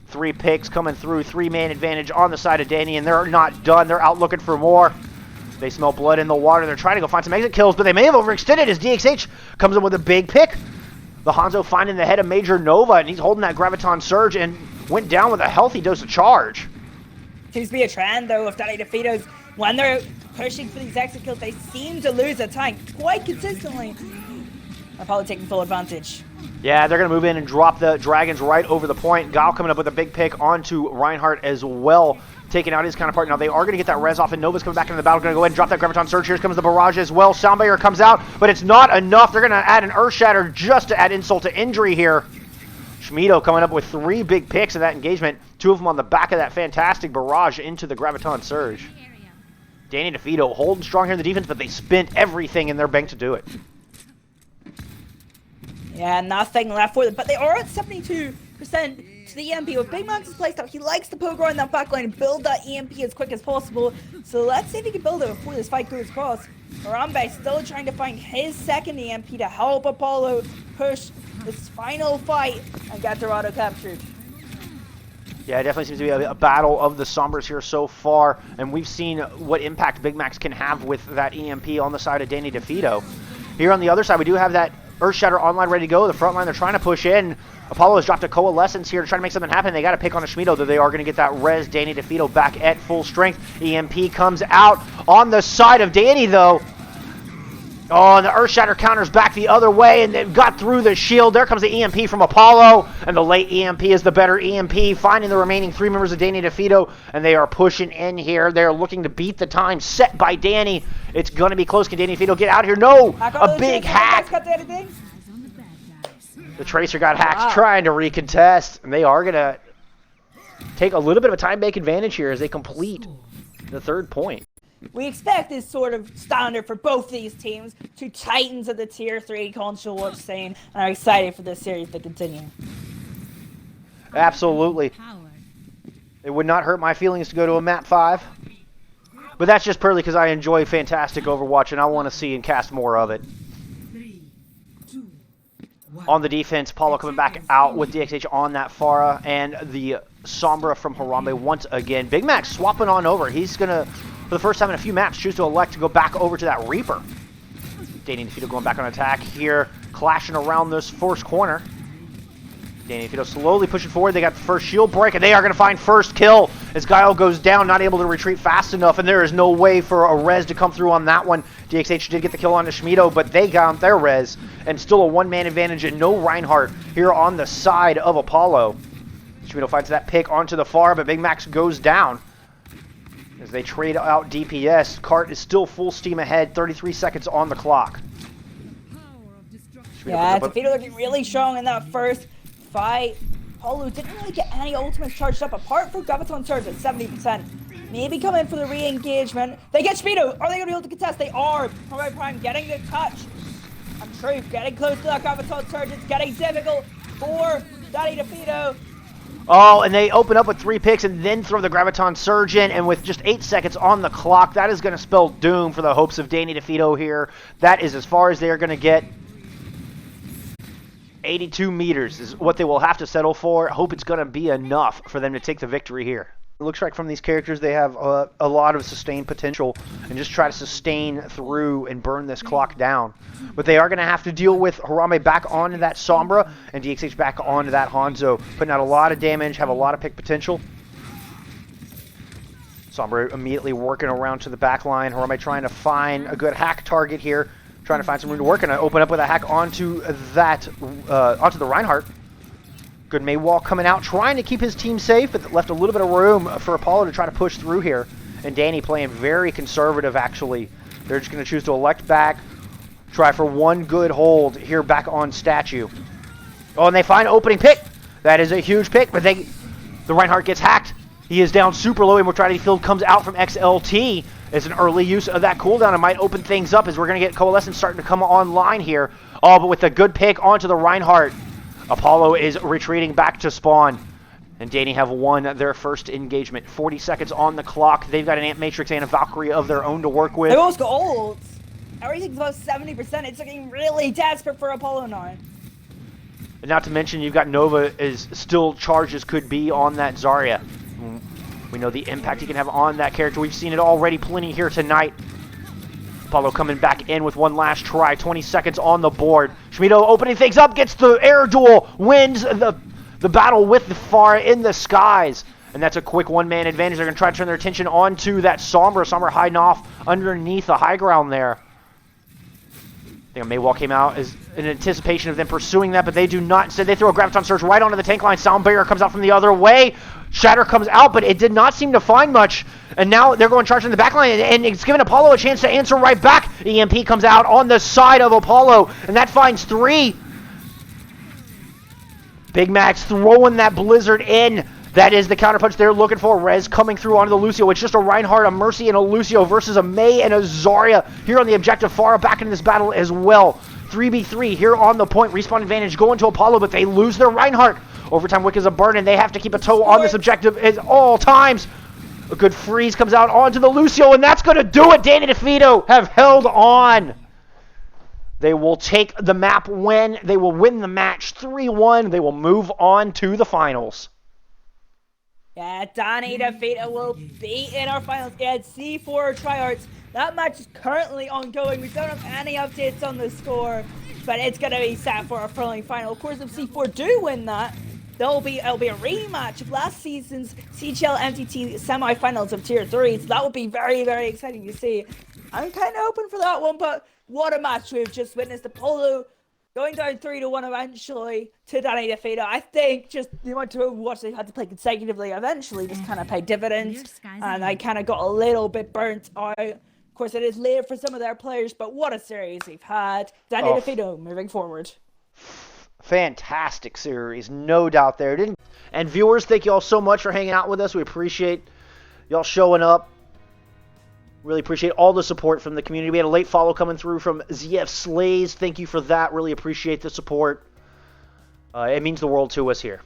3 picks coming through, 3-man advantage on the side of Danny, and they're not done. They're out looking for more. They smell blood in the water. They're trying to go find some exit kills, but they may have overextended as DXH comes in with a big pick. The Hanzo finding the head of Major Nova, and he's holding that Graviton Surge and went down with a healthy dose of charge. Seems to be a trend, though, of Danny Defeato's. When they're pushing for these exit kills, they seem to lose a tank quite consistently. Apollo taking full advantage. Yeah, they're going to move in and drop the Dragons right over the point. Gao coming up with a big pick onto Reinhardt as well, taking out his counterpart. Now they are going to get that res off, and Nova's coming back into the battle. Going to go ahead and drop that Graviton Surge. Here comes the barrage as well. Soundbarrier comes out, but it's not enough. They're going to add an Earth Shatter just to add insult to injury here. Schmido coming up with 3 big picks in that engagement. 2 of them on the back of that fantastic barrage into the Graviton Surge. Danny Defeato holding strong here in the defense, but they spent everything in their bank to do it. Yeah, nothing left for them, but they are at 72% to the EMP. With Big Max is placed out, he likes to poke around that backline and build that EMP as quick as possible. So let's see if he can build it before this fight goes across. Harambe still trying to find his second EMP to help Apollo push this final fight and get Dorado captured. Yeah, it definitely seems to be a battle of the Sombras here so far, and we've seen what impact Big Max can have with that EMP on the side of Danny Defeato. Here on the other side, we do have that Earth Shatter online ready to go. The front line, they're trying to push in. Apollo has dropped a Coalescence here to try to make something happen. They got to pick on a Schmido, though they are going to get that res Danny Defeato back at full strength. EMP comes out on the side of Danny, though. Oh, and the Earth Shatter counters back the other way, and they've got through the shield. There comes the EMP from Apollo, and the late EMP is the better EMP, finding the remaining 3 members of Danny Defeato, and they are pushing in here. They're looking to beat the time set by Danny. It's going to be close. Can Danny Defeato get out here? No! A big hack! The Tracer got hacked trying to recontest, and they are going to take a little bit of a time bank advantage here as they complete the 3rd point. We expect this sort of standard for both these teams, 2 titans of the Tier 3 console war scene, and are excited for this series to continue. Absolutely. It would not hurt my feelings to go to a map 5, but that's just purely because I enjoy fantastic Overwatch, and I want to see and cast more of it. 3, 2, on the defense. Apollo coming back out with DXH on that Pharah, and the Sombra from Harambe once again. Big Mac swapping on over. He's going to, for the first time in a few maps, choose to elect to go back over to that Reaper. Danny Defeato going back on attack here, clashing around this first corner. Danny Defeato slowly pushing forward. They got the first shield break, and they are going to find first kill as Guile goes down, not able to retreat fast enough, and there is no way for a res to come through on that one. DXH did get the kill on Defeato, but they got their res, and still a one-man advantage and no Reinhardt here on the side of Apollo. Defeato finds that pick onto the far, but Big Max goes down as they trade out DPS. Cart is still full steam ahead, 33 seconds on the clock. Yeah, Defeato looking really strong in that first fight. Apollo didn't really get any ultimates charged up apart from Graviton Surge at 70%. Maybe come in for the re-engagement. They get Speedo. Are they going to be able to contest? They are. Alright, Prime getting the touch. I'm true. Getting close to that Graviton Surge. It's getting difficult for Danny Defeato. Oh, and they open up with 3 picks and then throw the Graviton Surge in, and with just 8 seconds on the clock, that is going to spell doom for the hopes of Danny Defeato here. That is as far as they're going to get. 82 meters is what they will have to settle for. I hope it's going to be enough for them to take the victory here. It looks like from these characters they have a lot of sustained potential and just try to sustain through and burn this clock down. But they are going to have to deal with Harambe back onto that Sombra and DXH back onto that Hanzo, putting out a lot of damage, have a lot of pick potential. Sombra immediately working around to the back line. Harambe trying to find a good hack target here. Trying to find some room to work, and I open up with a hack onto that, onto the Reinhardt. Good Maywall coming out, trying to keep his team safe, but left a little bit of room for Apollo to try to push through here. And Danny playing very conservative, actually. They're just going to choose to elect back, try for one good hold here back on Statue. Oh, and they find opening pick. That is a huge pick, but the Reinhardt gets hacked. He is down super low. Immortality Field comes out from XLT. It's an early use of that cooldown. It might open things up as we're going to get Coalescence starting to come online here. Oh, but with a good pick onto the Reinhardt, Apollo is retreating back to spawn. And Danny have won their first engagement. 40 seconds on the clock. They've got an Ant Matrix and a Valkyrie of their own to work with. They both got ults. Everything's about 70%. It's looking really desperate for Apollo now. And not to mention, you've got Nova as still charged as could be on that Zarya. We know the impact he can have on that character. We've seen it already plenty here tonight. Apollo coming back in with one last try. 20 seconds on the board. Schmido opening things up, gets the air duel, wins the battle with the Pharah in the skies. And that's a quick one-man advantage. They're going to try to turn their attention onto that Sombra. Sombra hiding off underneath the high ground there. I think a Maywall came out as in anticipation of them pursuing that, but they do not. Instead, they throw a Graviton Surge right onto the tank line. Sound Barrier comes out from the other way. Shatter comes out, but it did not seem to find much. And now they're going charging the back line, and it's giving Apollo a chance to answer right back. EMP comes out on the side of Apollo, and that finds 3. Big Max throwing that Blizzard in. That is the counterpunch they're looking for. Rez coming through onto the Lucio. It's just a Reinhardt, a Mercy, and a Lucio versus a Mei and a Zarya here on the objective. Pharah back in this battle as well. 3v3 here on the point. Respawn advantage going to Apollo, but they lose their Reinhardt. Overtime Wick is a burn, and they have to keep a toe on this objective at all times. A good freeze comes out onto the Lucio, and that's going to do it. Danny Defeato have held on. They will take the map win. They will win the match 3-1. They will move on to the finals. Yeah, Danny Defeato will be in our finals against C4 Tryhards. That match is currently ongoing. We don't have any updates on the score, but it's going to be set for a thrilling final. Of course, if C4 do win that, it'll be a rematch of last season's CGL MTT semifinals of Tier 3. So that would be very, very exciting to see. I'm kind of hoping for that one, but what a match we've just witnessed. Apollo going down 3-1 eventually to Danny Defeato. I think just the amount of watch they had to play consecutively eventually just kind of paid dividends, and I kind of got a little bit burnt out. Of course, it is late for some of their players, but what a series we've had. Danny Defeato moving forward. Fantastic series, no doubt there. And viewers, thank you all so much for hanging out with us. We appreciate y'all showing up. Really appreciate all the support from the community. We had a late follow coming through from ZF Slays. Thank you for that. Really appreciate the support. It means the world to us here.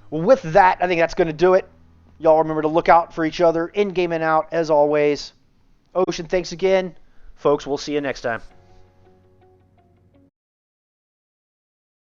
Well, with that, I think that's going to do it. Y'all remember to look out for each other in game and out, as always. Ocean, thanks again. Folks, we'll see you next time.